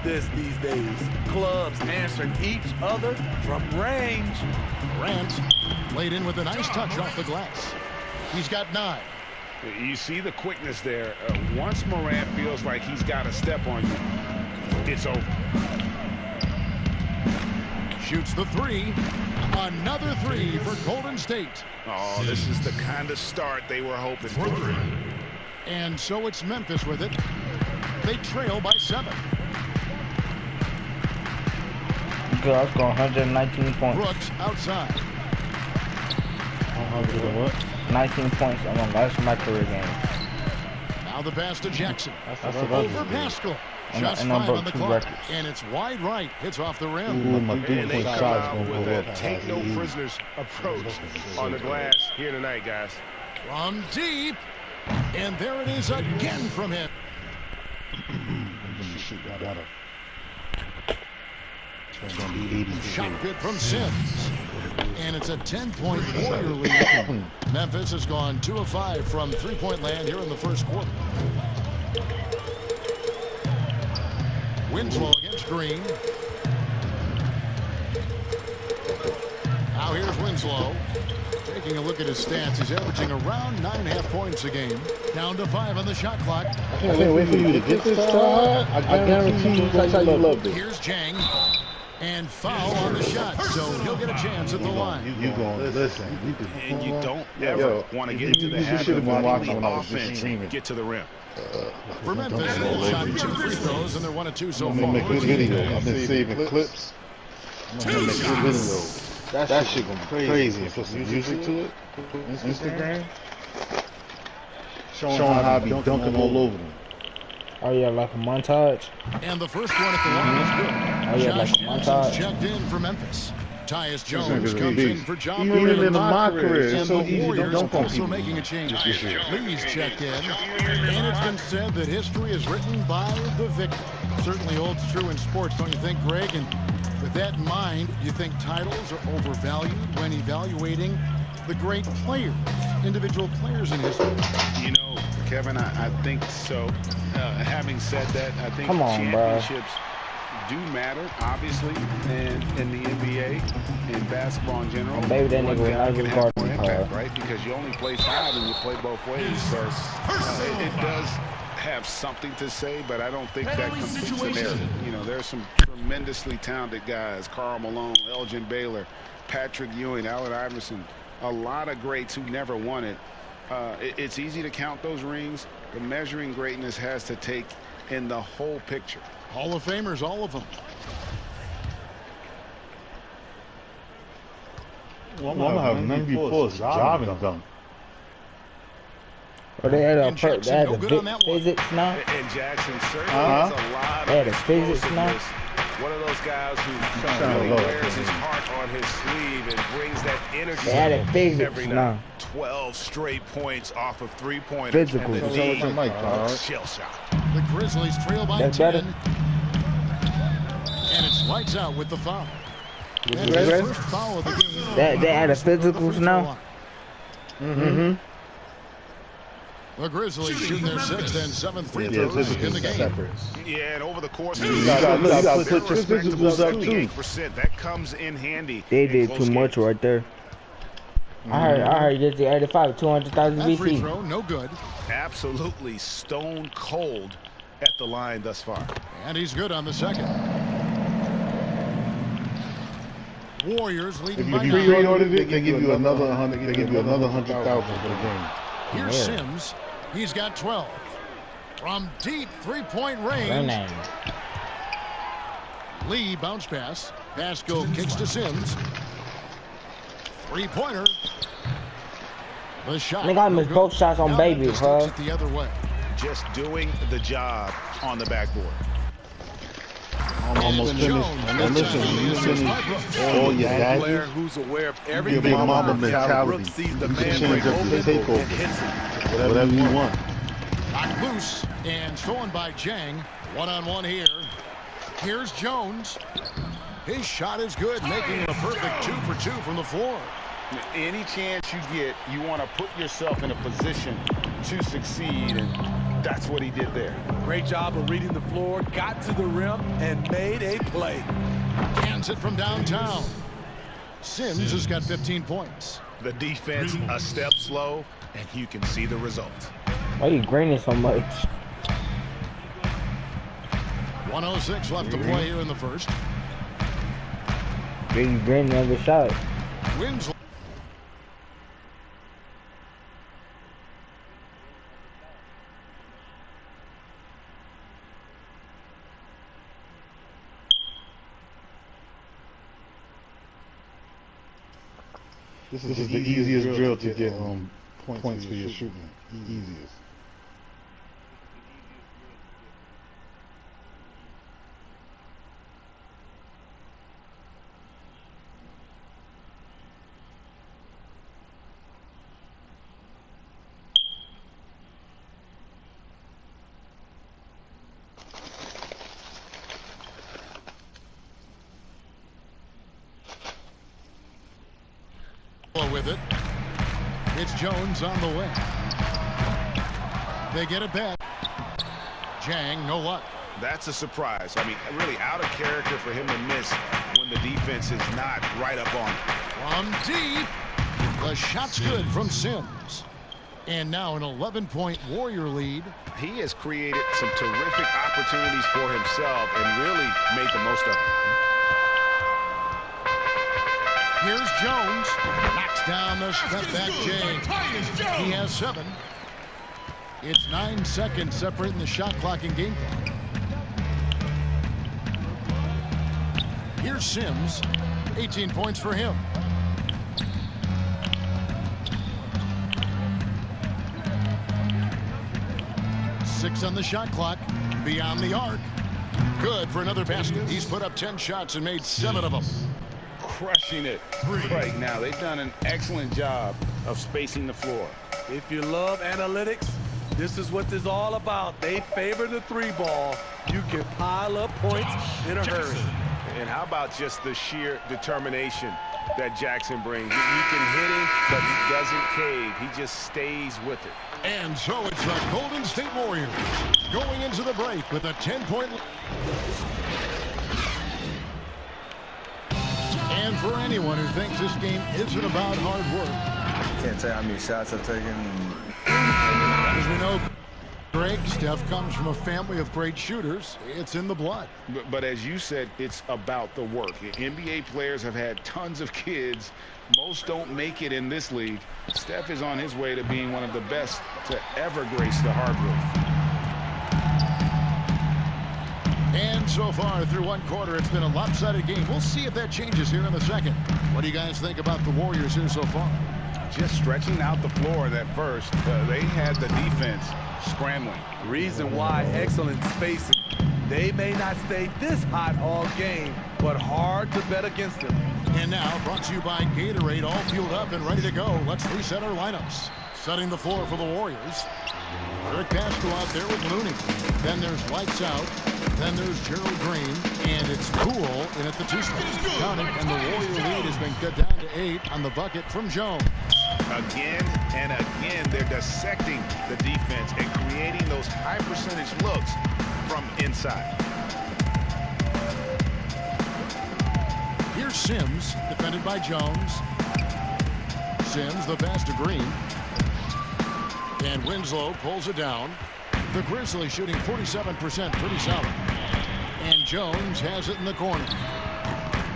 this these days. Clubs answering each other from range. Morant laid in with a nice touch off the glass. He's got 9. You see the quickness there. Once Morant feels like he's got a step on you, it's over. Shoots the 3. Another 3 for Golden State. Oh, this is the kind of start they were hoping for. And so it's Memphis with it. They trail by 7. Let's go 119 points. Brooks outside. 19 points. That's my career game. Now the pass to Jackson. That's Over Pascal. Shots and I 5 broke on the 2 clock. records. And it's wide right. Hits off the rim. And they come out with a take-no-prisoners approach on the glass here tonight, guys. From deep. And there it is again from him. Shot good from Sims. And it's a 10-point Warrior lead. Memphis has gone 2 of 5 from three-point land here in the first quarter. Winslow against Green. Now here's Winslow. Taking a look at his stats, he's averaging around 9.5 points a game. Down to 5 on the shot clock. I can't wait for you to get this shot. I guarantee you that's how you love it. Here's Jang. And foul on the shot, so he'll get a chance at the line. You going to listen. And you don't ever want to get into the habit of watching offense get to the rim. For Memphis, they've shot 2 free throws, and they're 1 of 2 so I'm far. going to make this video. I've been saving clips. I'm going to make this video. That shit going to be crazy. And put some music to it. Instagram. Showing how I be dunking all over them. Oh yeah, like a montage. And the first one at the line is good. Oh yeah, like Josh a Jackson's montage. checked in for Memphis. Tyus Jones comes in for John Even Morant. in my career, And it's so the easy to Warriors dunk on also people. making a change. Lee's checked in. And it's been said that history is written by the victor. Certainly holds true in sports, don't you think, Greg? And with that in mind, do you think titles are overvalued when evaluating the great players, individual players in history? You know, Kevin, I think so. Having said that, I think Come on, championships do matter, obviously, in the NBA and basketball in general. Baby, that One nigga guy was can out have of more the impact, car. right? Because you only play 5 and you play both ways. So it does have something to say, but I don't think that completes the narrative. You know, there's some tremendously talented guys: Karl Malone, Elgin Baylor, Patrick Ewing, Allen Iverson. A lot of greats who never won it. It's easy to count those rings, but measuring greatness has to take in the whole picture. Hall of Famers, all of them. Well, I'm going to have none before driving dunk. Or they had And Jackson, no good on that one. physics now. And Jackson certainly has a lot They had of a physics now. explosiveness. One of those guys who Sound really low. wears his heart on his sleeve and brings that energy They had a physics every night. now. 12 straight points off of three-pointers. Physical. And the What's up with your mic, league Todd? shell shock. The Grizzlies trail by That's 10. better. And it's lights out with the foul. That's Ready? the first foul of the game. They had a physicals now. Mm-hmm. The Grizzlies shooting their 6th and 7th free Yeah, throws in the game. separate. Yeah, and over the course of You the gotta season, put your physicals up, too. 78%. That comes in handy. They in did close too much games. right there. I heard just the 85, 200,000 That free VC. throw, no good. Absolutely stone cold at the line thus far. And he's good on the second. Warriors If leading you by 9. pre-ordered it, they give you another 100. They give you another 100,000 for the game. Here's Sims. He's got 12. From deep three-point Their range. name. Lee bounce pass. Pascal kicks to Sims. Three-pointer. The shot. Nigga, I missed both shots on Now baby, Memphis huh? takes it the other way. Just doing the job on the backboard. I'm almost finished. And listen, when you finish all your Player gadgets, who's aware of your every big mama Brooks mentality. sees the You man can break change up open the and takeover. hits it. Whatever you want. Knocked loose and stolen by Jang. One-on-one here. Here's Jones. His shot is good, making it a perfect 2 for 2 from the floor. Any chance you get, you want to put yourself in a position to succeed. And That's what he did there. Great job of reading the floor, got to the rim, and made a play. Hands it from downtown. Sims has got 15 points. The defense a step slow, and you can see the result. Why are you graining so much? 1:06 left to play here in the first. Big graining another shot. Winslow. This is the easiest drill to get points for your shooting. Easiest. With it. It's Jones on the wing. They get it back. Jang, no luck. That's a surprise. I mean, really out of character for him to miss when the defense is not right up on him. From deep. The shot's good from Sims. And now an 11-point Warrior lead. He has created some terrific opportunities for himself and really made the most of it. Here's Jones. Knocks down the step-back Jang. He has 7. It's 9 seconds separating the shot clock and game clock. Here's Sims. 18 points for him. Six on the shot clock. Beyond the arc. Good for another basket. He's put up 10 shots and made 7 of them. Crushing it right now. They've done an excellent job of spacing the floor. If you love analytics, this is what this is all about. They favor the 3-ball. You can pile up points in a hurry. And how about just the sheer determination that Jackson brings? You can hit him, but he doesn't cave. He just stays with it. And so it's the Golden State Warriors going into the break with a 10-point lead. And for anyone who thinks this game isn't about hard work. Can't tell how many shots I've taken. As we know, Greg, Steph comes from a family of great shooters. It's in the blood. But as you said, it's about the work. NBA players have had tons of kids. Most don't make it in this league. Steph is on his way to being one of the best to ever grace the hardwood. And so far through one quarter, it's been a lopsided game. We'll see if that changes here in the second. What do you guys think about the Warriors here so far? Just stretching out the floor that first. They had the defense scrambling. Reason why excellent spacing. They may not stay this hot all game, but hard to bet against them. And now brought to you by Gatorade, all fueled up and ready to go. Let's reset our lineups. Setting the floor for the Warriors. Eric Castro out there with Looney. Then there's Lights Out. Then there's Gerald Green. And it's Poole in at the 2 spot. Counting, and the Warrior lead has been cut down to 8 on the bucket from Jones. Again and again, they're dissecting the defense and creating those high percentage looks from inside. Here's Sims, defended by Jones. Sims, the pass to Green. And Winslow pulls it down. The Grizzlies shooting 47%, pretty solid. And Jones has it in the corner.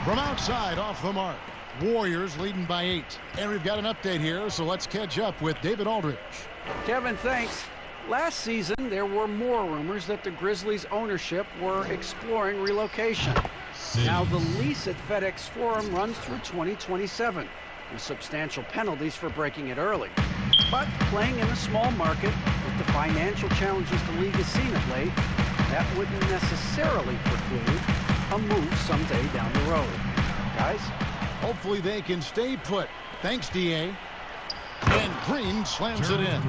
From outside, off the mark. Warriors leading by 8. And we've got an update here, so let's catch up with David Aldridge. Kevin, thanks. Last season, there were more rumors that the Grizzlies' ownership were exploring relocation. Now, the lease at FedEx Forum runs through 2027, with substantial penalties for breaking it early. But playing in a small market with the financial challenges the league has seen of late, that wouldn't necessarily preclude a move someday down the road. Guys? Hopefully they can stay put. Thanks, D.A. And Green slams it in.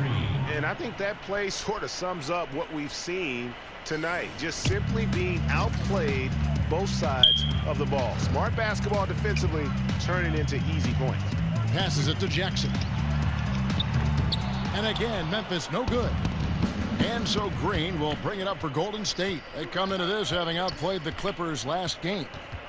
And I think that play sort of sums up what we've seen tonight. Just simply being outplayed both sides of the ball. Smart basketball defensively, turning into easy points. Passes it to Jackson. And again, Memphis no good. And so Green will bring it up for Golden State. They come into this having outplayed the Clippers last game.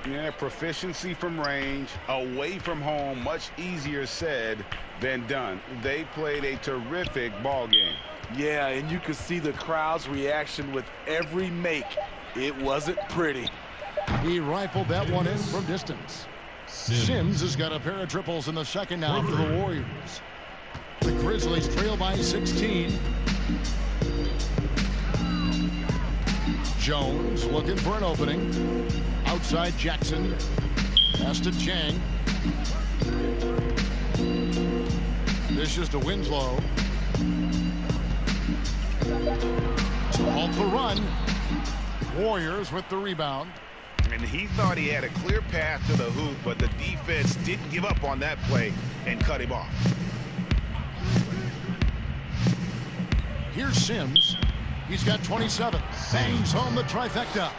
Yeah, proficiency from range, away from home, much easier said than done. They played a terrific ball game. Yeah, and you could see the crowd's reaction with every make. It wasn't pretty. He rifled that one in from distance. Sims has got a pair of triples in the second now for the Warriors. The Grizzlies trail by 16. Jones looking for an opening. Outside Jackson. Pass to Chang. Dishes to Winslow. Off the run. Warriors with the rebound. And he thought he had a clear path to the hoop, but the defense didn't give up on that play and cut him off. Here's Sims. He's got 27. Bangs home the trifecta.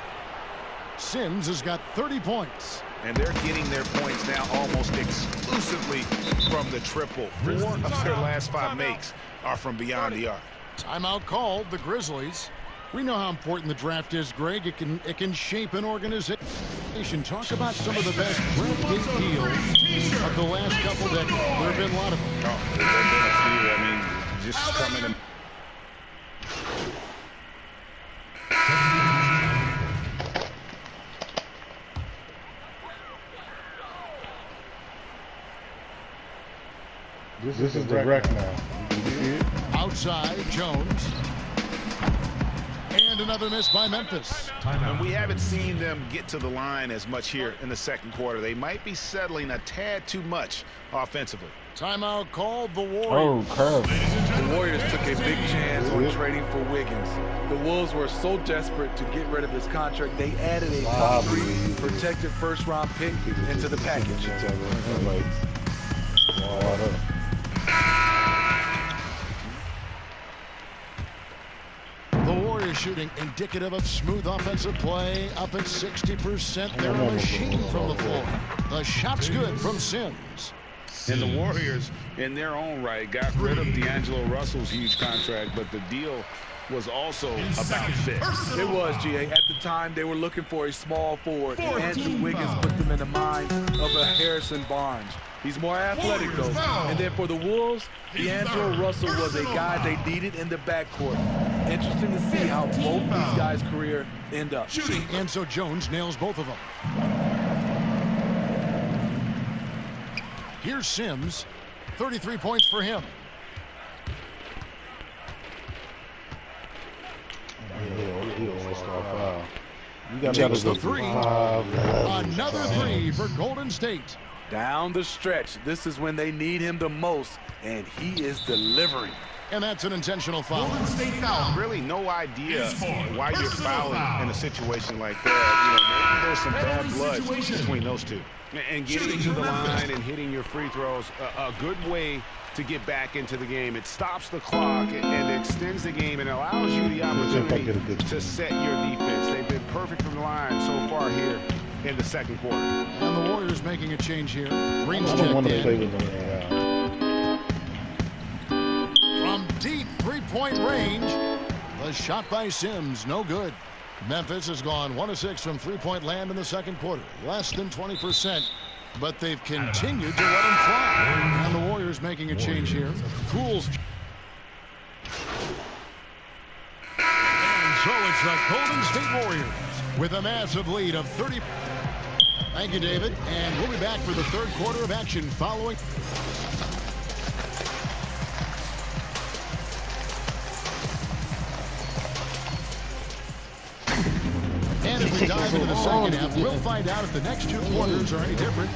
Sims has got 30 points. And they're getting their points now almost exclusively from the triple. 4 of their last 5 makes are from beyond the arc. Timeout called, the Grizzlies. We know how important the draft is, Greg. It can shape an organization. Talk about some of the best draft deals of the last couple decades. There have been a lot of them. Oh, there's been a few. I mean, just coming in. This is the wreck now. Outside, Jones. And another miss by Memphis. And we haven't seen them get to the line as much here in the second quarter. They might be settling a tad too much offensively. Timeout called, the Warriors. Oh, curve. The Warriors took a big chance on trading for Wiggins. The Wolves were so desperate to get rid of his contract, they added a top 3 protected first-round pick into the package. The Warriors shooting indicative of smooth offensive play, up at 60%. They're a machine from the floor. The shot's good from Sims. And the Warriors, in their own right, got rid of D'Angelo Russell's huge contract, but the deal was also about fit. It was, GA. At the time, they were looking for a small forward, and Andrew Wiggins put them in the mind of a Harrison Barnes. He's more athletic, though. And then for the Wolves, D'Angelo Russell was a guy they needed in the backcourt. Interesting to see how both these guys' career end up. And so Jones nails both of them. Here's Sims. 33 points for him. Takes the 3. Another 3 for Golden State. Down the stretch, this is when they need him the most, and he is delivering. And that's an intentional foul. Really no idea why you're fouling in a situation like that. Maybe there's some bad blood between those two. And getting to the line and hitting your free throws, a good way to get back into the game. It stops the clock and extends the game and allows you the opportunity to set your defense. They've been perfect from the line so far here in the second quarter. And the Warriors making a change here. Green's checked in. From deep three-point range, the shot by Sims, no good. Memphis has gone 1 of 6 from three-point land in the second quarter, less than 20%. But they've continued to let him fly. And the Warriors making a change here. Cools. And so it's the Golden State Warriors with a massive lead of 30. Thank you, David. And we'll be back for the third quarter of action following. And as we dive into the second half, we'll find out if the next 2 quarters are any different.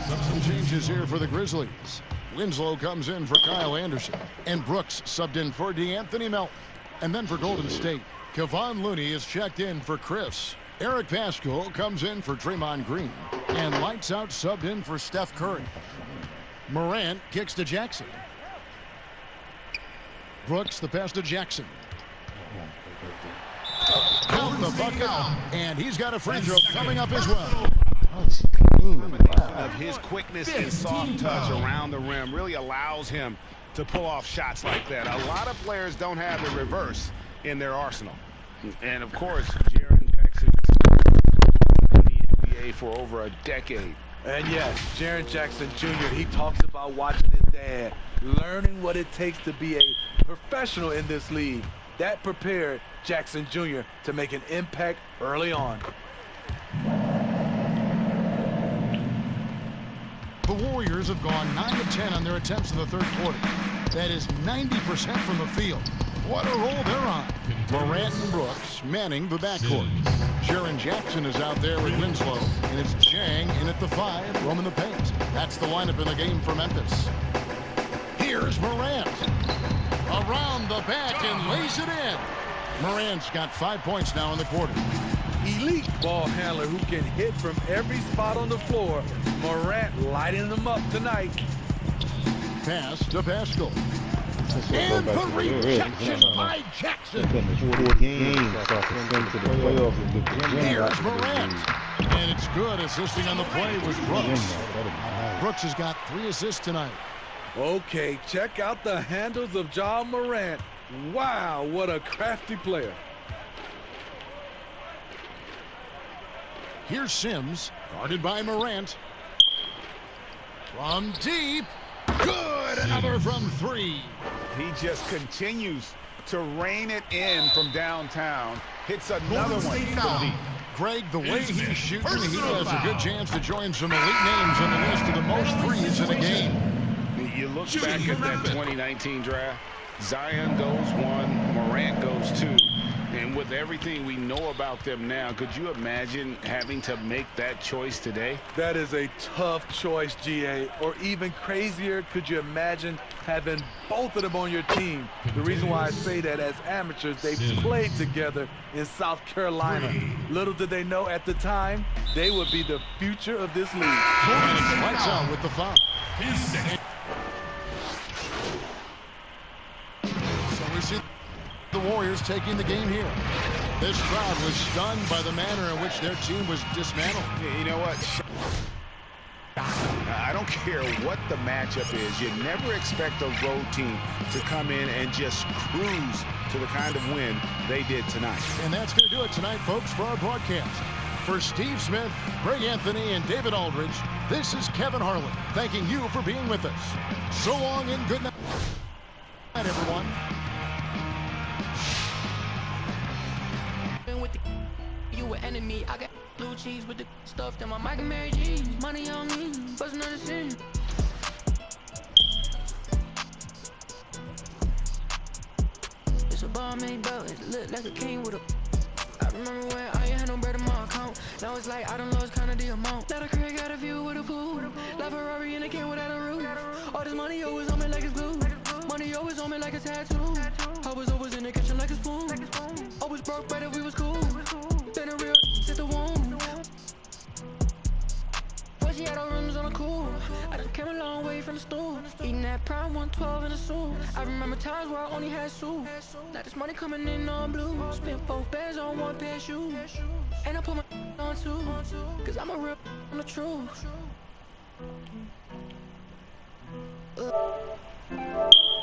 Some changes here for the Grizzlies. Winslow comes in for Kyle Anderson. And Brooks subbed in for DeAnthony Melton. And then for Golden State, Kevon Looney is checked in for Chris. Eric Pascal comes in for Draymond Green. And Lights Out subbed in for Steph Curry. Morant kicks to Jackson. Brooks the pass to Jackson. Count the bucket, and he's got a free throw coming up as well. Of his quickness and soft touch around the rim really allows him to pull off shots like that. A lot of players don't have the reverse in their arsenal. And, of course, Jaren Jackson in the NBA for over a decade. And yes, Jaren Jackson Jr., he talks about watching his dad, learning what it takes to be a professional in this league. That prepared Jackson Jr. to make an impact early on. The Warriors have gone 9 of 10 on their attempts in the third quarter. That is 90% from the field. What a roll they're on. Morant and Brooks manning the backcourt. Jaren Jackson is out there with Winslow, and it's Jang in at the 5, roaming the paint. That's the lineup in the game for Memphis. Here's Morant. Around the back and lays it in. Morant's got 5 points now in the quarter. Elite ball handler who can hit from every spot on the floor. Morant lighting them up tonight. Pass to Pascal. And the rejection by Jackson. Here's Morant. And it's good. Assisting on the play was Brooks. Brooks has got 3 assists tonight. Okay, check out the handles of Ja Morant. Wow, what a crafty player. Here's Sims, guarded by Morant. From deep. Good. Another from 3. He just continues to rein it in from downtown. Hits another one from deep. Greg, the way he's shooting, he has a good chance to join some elite names on the list of the most threes in a game. You look back at that 2019 draft, Zion goes 1, Morant goes 2. And with everything we know about them now, could you imagine having to make that choice today? That is a tough choice, GA. Or even crazier, could you imagine having both of them on your team? The reason why I say that, as amateurs, they played together in South Carolina. Little did they know at the time, they would be the future of this league. Lights out with the foul. So we see the Warriors taking the game here. This crowd was stunned by the manner in which their team was dismantled. You know what? I don't care what the matchup is. You never expect a road team to come in and just cruise to the kind of win they did tonight. And that's going to do it tonight, folks, for our broadcast. For Steve Smith, Greg Anthony, and David Aldridge, this is Kevin Harlan thanking you for being with us. So long and good night, everyone. You an enemy, I got blue cheese with the stuff that my Mike and Mary G. Money on me, bustin' on the scene. It's a Balmain belt, it look like a king with a. I remember when I ain't had no bread in my account. Now it's like I done lost kind of the amount. Now the crib got a view with a pool. La Ferrari and a king without a roof. All this money always on me like it's glue. Money always on me like a tattoo. I was always in the kitchen like a spoon. Always broke, but if we was cool. Then a real hit the womb. But she had her rooms on the cool. I just came a long way from the stool. Eating that prime 112 in the soup. I remember times where I only had soup. Now this money coming in on blue. Spent 4 bands on 1 pair of shoes. And I put my on 2. Cause I'm a real on the truth.